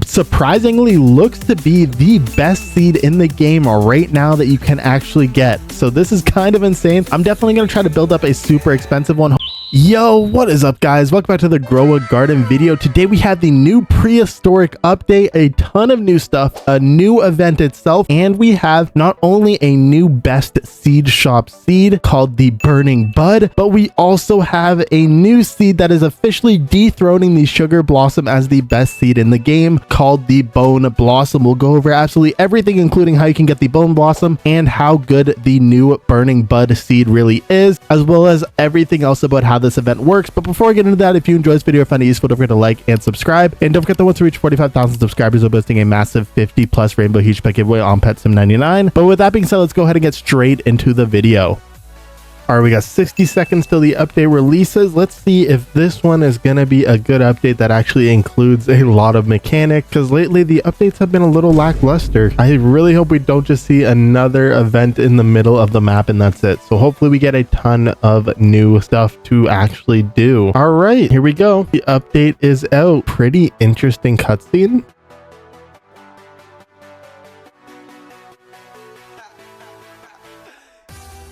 surprisingly looks to be the best seed in the game right now that you can actually get. So this is kind of insane. I'm definitely going to try to build up a super expensive one. Yo, what is up, guys? Welcome back to the Grow a Garden video. Today we have the new prehistoric update, a ton of new stuff, a new event itself, and we have not only a new best seed shop seed called the Burning Bud, but we also have a new seed that is officially dethroning the Sugar Blossom as the best seed in the game called the Bone Blossom. We'll go over absolutely everything, including how you can get the Bone Blossom and how good the new Burning Bud seed really is, as well as everything else about how this event works. But before I get into that, if you enjoy this video or find it useful, don't forget to like and subscribe, and don't forget that once we reach 45,000 subscribers, we'll be hosting a massive 50+ Rainbow Huge Pet giveaway on Pet Sim 99. But with that being said, let's go ahead and get straight into the video. All right, we got 60 seconds till the update releases. Let's see if this one is going to be a good update that actually includes a lot of mechanic, because lately the updates have been a little lackluster. I really hope we don't just see another event in the middle of the map and that's it. So hopefully we get a ton of new stuff to actually do. All right, here we go. The update is out. Pretty interesting cutscene.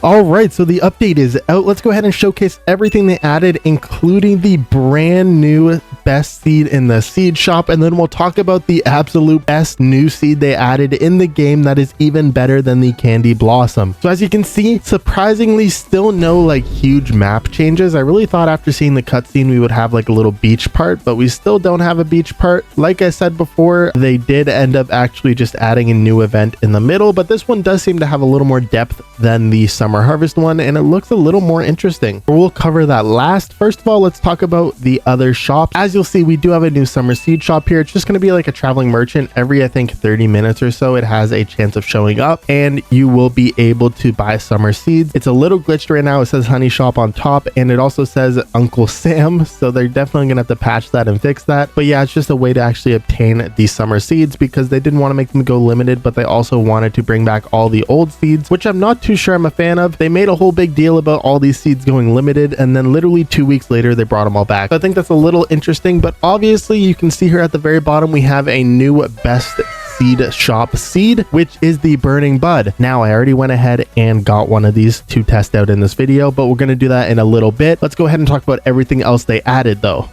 All right, so the update is out. Let's go ahead and showcase everything they added, including the brand new best seed in the seed shop, and then we'll talk about the absolute best new seed they added in the game that is even better than the Candy Blossom. So as you can see, surprisingly still no like huge map changes. I really thought after seeing the cutscene we would have like a little beach part, but we still don't have a beach part. Like I said before, they did end up actually just adding a new event in the middle, but this one does seem to have a little more depth than the Summer Harvest one, and it looks a little more interesting. We'll cover that last. First of all, let's talk about the other shops. As you'll see, we do have a new summer seed shop here. It's just going to be like a traveling merchant. Every, I think, 30 minutes or so, it has a chance of showing up, and you will be able to buy summer seeds. It's a little glitched right now. It says Honey Shop on top, and it also says Uncle Sam, so they're definitely going to have to patch that and fix that. But yeah, it's just a way to actually obtain these summer seeds, because they didn't want to make them go limited, but they also wanted to bring back all the old seeds, which I'm not too sure I'm a fan of. They made a whole big deal about all these seeds going limited, and then literally 2 weeks later they brought them all back. So I think that's a little interesting, but obviously you can see here at the very bottom we have a new best seed shop seed, which is the Burning Bud. Now I already went ahead and got one of these to test out in this video, but we're going to do that in a little bit. Let's go ahead and talk about everything else they added though.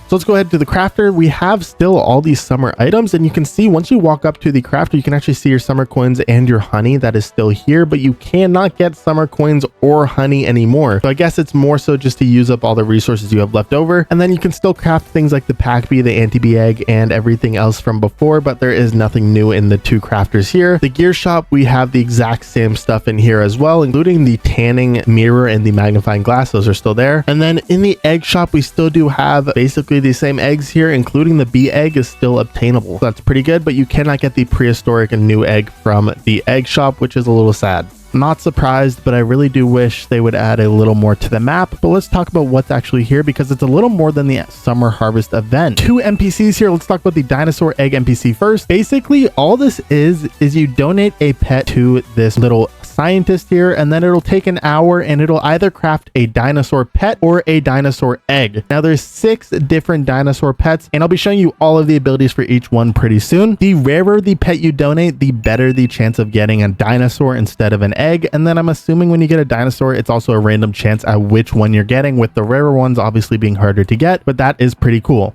So let's go ahead to the crafter. We have still all these summer items, and you can see once you walk up to the crafter, you can actually see your summer coins and your honey that is still here, but you cannot get summer coins or honey anymore. So I guess it's more so just to use up all the resources you have left over, and then you can still craft things like the pack bee, the anti-bee egg, and everything else from before, but there is nothing new in the two crafters here. The gear shop, we have the exact same stuff in here as well, including the tanning mirror and the magnifying glass. Those are still there. And then in the egg shop, we still do have basically the same eggs here, including the bee egg is still obtainable. So that's pretty good, but you cannot get the prehistoric and new egg from the egg shop, which is a little sad. Not surprised, but I really do wish they would add a little more to the map. But let's talk about what's actually here, because it's a little more than the summer harvest event. Two NPCs here. Let's talk about the dinosaur egg NPC first. Basically all this is you donate a pet to this little scientist here, and then it'll take an hour and it'll either craft a dinosaur pet or a dinosaur egg. Now there's 6 different dinosaur pets, and I'll be showing you all of the abilities for each one pretty soon. The rarer the pet you donate, the better the chance of getting a dinosaur instead of an egg. And then I'm assuming when you get a dinosaur, it's also a random chance at which one you're getting, with the rarer ones obviously being harder to get, but that is pretty cool.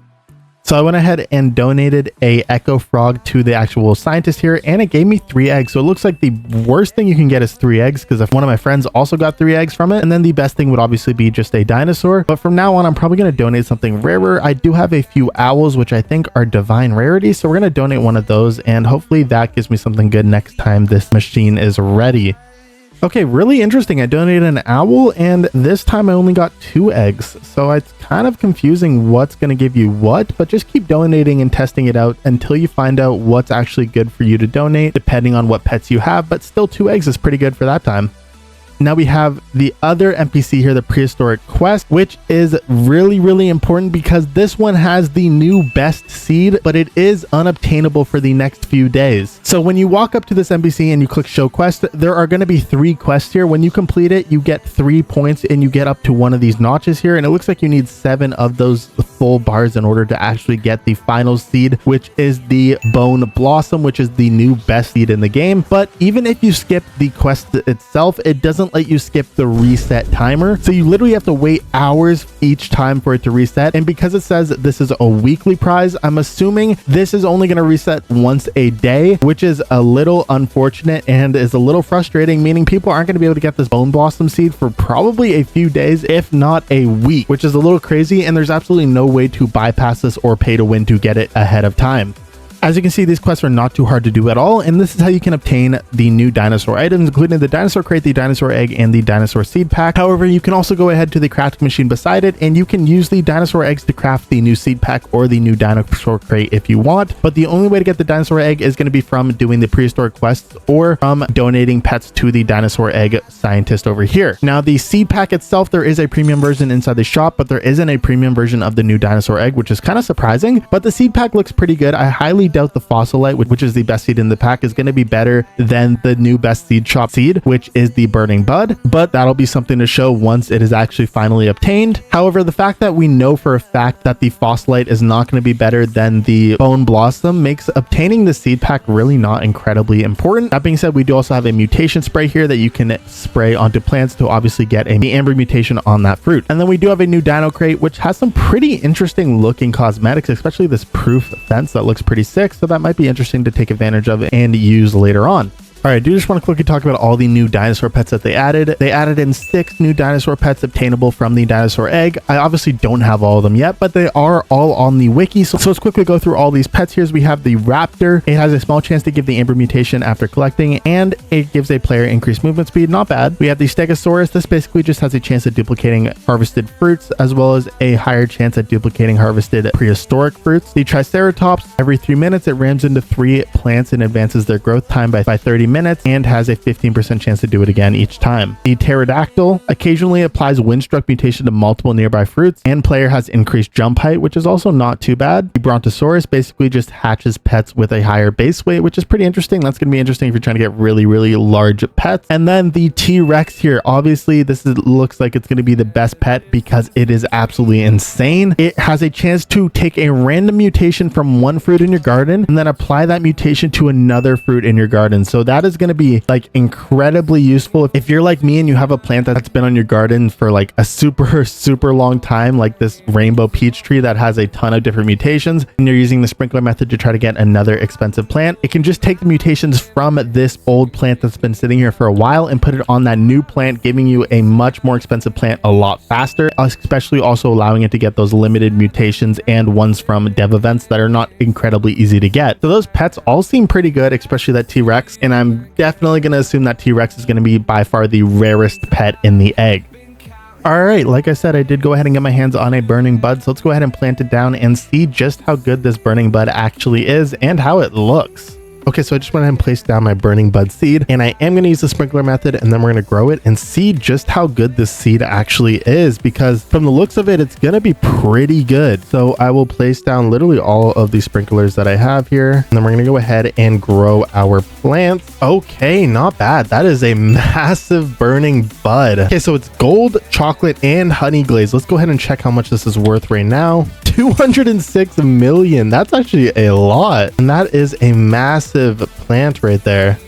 So I went ahead and donated a Echo Frog to the actual scientist here, and it gave me 3 eggs. So it looks like the worst thing you can get is 3 eggs, because if one of my friends also got 3 eggs from it, and then the best thing would obviously be just a dinosaur. But from now on, I'm probably going to donate something rarer. I do have a few owls, which I think are divine rarity. So we're going to donate one of those, and hopefully that gives me something good next time this machine is ready. Okay, really interesting. I donated an owl, and this time I only got 2 eggs. So it's kind of confusing what's going to give you what, but just keep donating and testing it out until you find out what's actually good for you to donate, depending on what pets you have. But still 2 eggs is pretty good for that time. Now we have the other NPC here, the prehistoric quest, which is really important because this one has the new best seed, but it is unobtainable for the next few days. So when you walk up to this NPC and you click show quest, there are going to be 3 quests here. When you complete it, you get 3 points and you get up to one of these notches here, and it looks like you need 7 of those full bars in order to actually get the final seed, which is the Bone Blossom, which is the new best seed in the game. But even if you skip the quest itself, it doesn't let you skip the reset timer. So you literally have to wait hours each time for it to reset. And because it says this is a weekly prize, I'm assuming this is only going to reset once a day, which is a little unfortunate and is a little frustrating, meaning people aren't going to be able to get this Bone Blossom seed for probably a few days, if not a week, which is a little crazy. And there's absolutely no way to bypass this or pay to win to get it ahead of time. As you can see, these quests are not too hard to do at all, and this is how you can obtain the new dinosaur items, including the dinosaur crate, the dinosaur egg, and the dinosaur seed pack. However, you can also go ahead to the crafting machine beside it, and you can use the dinosaur eggs to craft the new seed pack or the new dinosaur crate if you want. But the only way to get the dinosaur egg is going to be from doing the prehistoric quests or from donating pets to the dinosaur egg scientist over here. Now, the seed pack itself, there is a premium version inside the shop, but there isn't a premium version of the new dinosaur egg, which is kind of surprising. But the seed pack looks pretty good. I highly doubt the Fossilite, which is the best seed in the pack, is going to be better than the new best seed shop seed, which is the Burning Bud, but that'll be something to show once it is actually finally obtained. However, the fact that we know for a fact that the Fossilite is not going to be better than the Bone Blossom makes obtaining the seed pack really not incredibly important. That being said, we do also have a mutation spray here that you can spray onto plants to obviously get the amber mutation on that fruit. And then we do have a new dino crate, which has some pretty interesting looking cosmetics, especially this proof fence that looks pretty sick. So that might be interesting to take advantage of and use later on. All right, I do just want to quickly talk about all the new dinosaur pets that they added. They added in 6 new dinosaur pets obtainable from the dinosaur egg. I obviously don't have all of them yet, but they are all on the wiki. So let's quickly go through all these pets here. We have the raptor. It has a small chance to give the amber mutation after collecting, and it gives a player increased movement speed. Not bad. We have the stegosaurus. This basically just has a chance at duplicating harvested fruits, as well as a higher chance at duplicating harvested prehistoric fruits. The triceratops, every 3 minutes, it rams into 3 plants and advances their growth time by 30 minutes and has a 15% chance to do it again each time. The pterodactyl occasionally applies windstruck mutation to multiple nearby fruits, and player has increased jump height, which is also not too bad. The brontosaurus basically just hatches pets with a higher base weight, which is pretty interesting. That's going to be interesting if you're trying to get really large pets. And then the T-Rex here, obviously looks like it's going to be the best pet because it is absolutely insane. It has a chance to take a random mutation from one fruit in your garden and then apply that mutation to another fruit in your garden. So that is going to be like incredibly useful if you're like me and you have a plant that's been on your garden for like a super long time, like this rainbow peach tree that has a ton of different mutations, and you're using the sprinkler method to try to get another expensive plant. It can just take the mutations from this old plant that's been sitting here for a while and put it on that new plant, giving you a much more expensive plant a lot faster, especially also allowing it to get those limited mutations and ones from dev events that are not incredibly easy to get. So those pets all seem pretty good, especially that T-Rex, and I'm definitely going to assume that T-Rex is going to be by far the rarest pet in the egg. All right, like I said, I did go ahead and get my hands on a Burning Bud, so let's go ahead and plant it down and see just how good this Burning Bud actually is and how it looks. Okay, so I just went ahead and placed down my Burning Bud seed, and I am going to use the sprinkler method, and then we're going to grow it and see just how good this seed actually is, because from the looks of it, it's going to be pretty good. So I will place down literally all of the sprinklers that I have here, and then we're going to go ahead and grow our plants. Okay, not bad. That is a massive Burning Bud. Okay, so it's gold, chocolate, and honey glaze. Let's go ahead and check how much this is worth right now. 206 million. That's actually a lot, and that is a massive plant right there.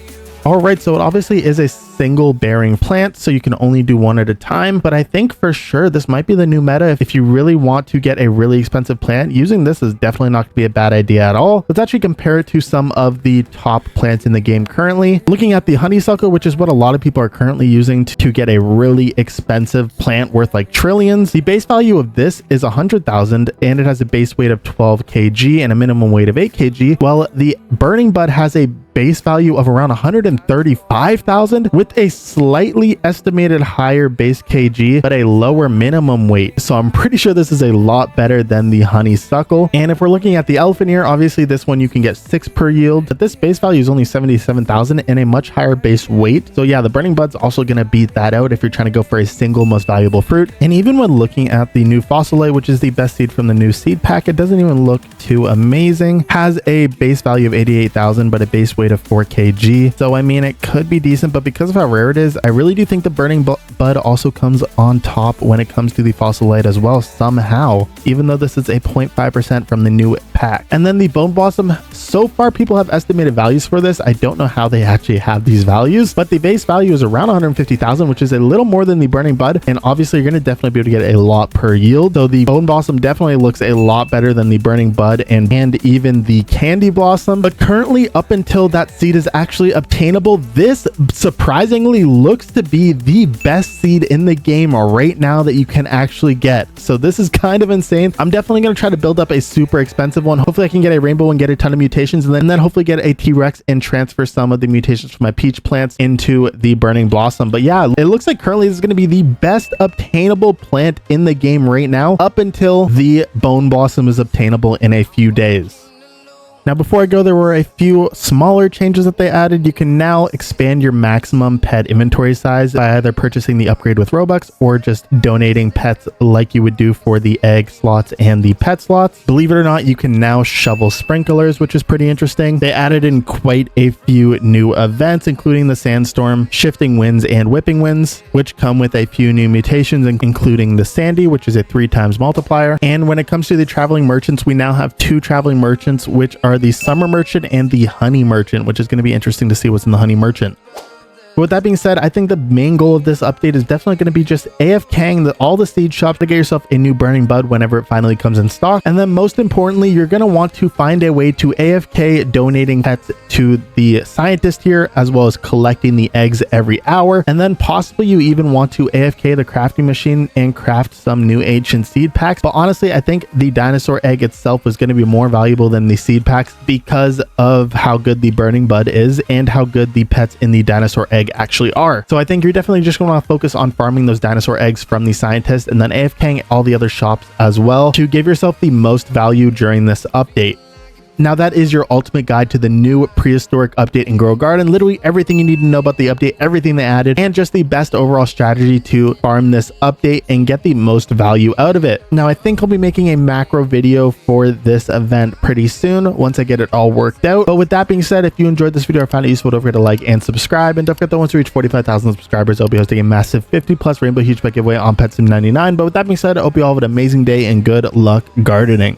All right, so it obviously is a single bearing plant, so you can only do one at a time, but I think for sure this might be the new meta. If you really want to get a really expensive plant, using this is definitely not going to be a bad idea at all. Let's actually compare it to some of the top plants in the game currently. Looking at the honeysuckle, which is what a lot of people are currently using to get a really expensive plant worth like trillions. The base value of this is 100,000, and it has a base weight of 12 kg and a minimum weight of 8 kg, while the Burning Bud has a base value of around 135,000 with a slightly estimated higher base kg but a lower minimum weight. So I'm pretty sure this is a lot better than the honeysuckle. And if we're looking at the elephant ear, obviously this one you can get 6 per yield, but this base value is only 77,000 and a much higher base weight. So yeah, the Burning Bud's also going to beat that out if you're trying to go for a single most valuable fruit. And even when looking at the new Fossilite, which is the best seed from the new seed pack, it doesn't even look too amazing. Has a base value of 88,000 but a base weight way to 4kg. So I mean, it could be decent, but because of how rare it is, I really do think the Burning Bud also comes on top when it comes to the Fossilite as well somehow, even though this is a 0.5% from the new pack. And then the Bone Blossom, so far people have estimated values for this. I don't know how they actually have these values, but the base value is around 150,000, which is a little more than the Burning Bud, and obviously you're going to definitely be able to get a lot per yield, though the Bone Blossom definitely looks a lot better than the Burning Bud and even the Candy Blossom. But currently, up until that seed is actually obtainable, this surprisingly looks to be the best seed in the game right now that you can actually get. So this is kind of insane. I'm definitely going to try to build up a super expensive one. Hopefully I can get a rainbow and get a ton of mutations, and then hopefully get a T-Rex and transfer some of the mutations from my peach plants into the Burning Blossom. But yeah, it looks like currently this is going to be the best obtainable plant in the game right now, up until the Bone Blossom is obtainable in a few days. Now, before I go, there were a few smaller changes that they added. You can now expand your maximum pet inventory size by either purchasing the upgrade with Robux or just donating pets like you would do for the egg slots and the pet slots. Believe it or not, you can now shovel sprinklers, which is pretty interesting. They added in quite a few new events, including the Sandstorm, Shifting Winds, and Whipping Winds, which come with a few new mutations, including the Sandy, which is a 3x multiplier. And when it comes to the traveling merchants, we now have 2 traveling merchants, which are the Summer Merchant and the Honey Merchant, which is going to be interesting to see what's in the Honey Merchant. But with that being said, I think the main goal of this update is definitely going to be just AFKing all the seed shops to get yourself a new Burning Bud whenever it finally comes in stock. And then most importantly, you're going to want to find a way to AFK donating pets to the scientist here, as well as collecting the eggs every hour. And then possibly you even want to AFK the crafting machine and craft some new ancient seed packs. But honestly, I think the dinosaur egg itself was going to be more valuable than the seed packs because of how good the Burning Bud is and how good the pets in the dinosaur egg actually are. So I think you're definitely just going to focus on farming those dinosaur eggs from the scientist and then AFKing all the other shops as well to give yourself the most value during this update. Now that is your ultimate guide to the new prehistoric update in Grow Garden. Literally everything you need to know about the update, everything they added, and just the best overall strategy to farm this update and get the most value out of it. Now I think I'll be making a macro video for this event pretty soon once I get it all worked out. But with that being said, if you enjoyed this video or found it useful, don't forget to like and subscribe. And don't forget that once we reach 45,000 subscribers, I'll be hosting a massive 50+ Rainbow Huge Pet giveaway on PetSim99. But with that being said, I hope you all have an amazing day and good luck gardening.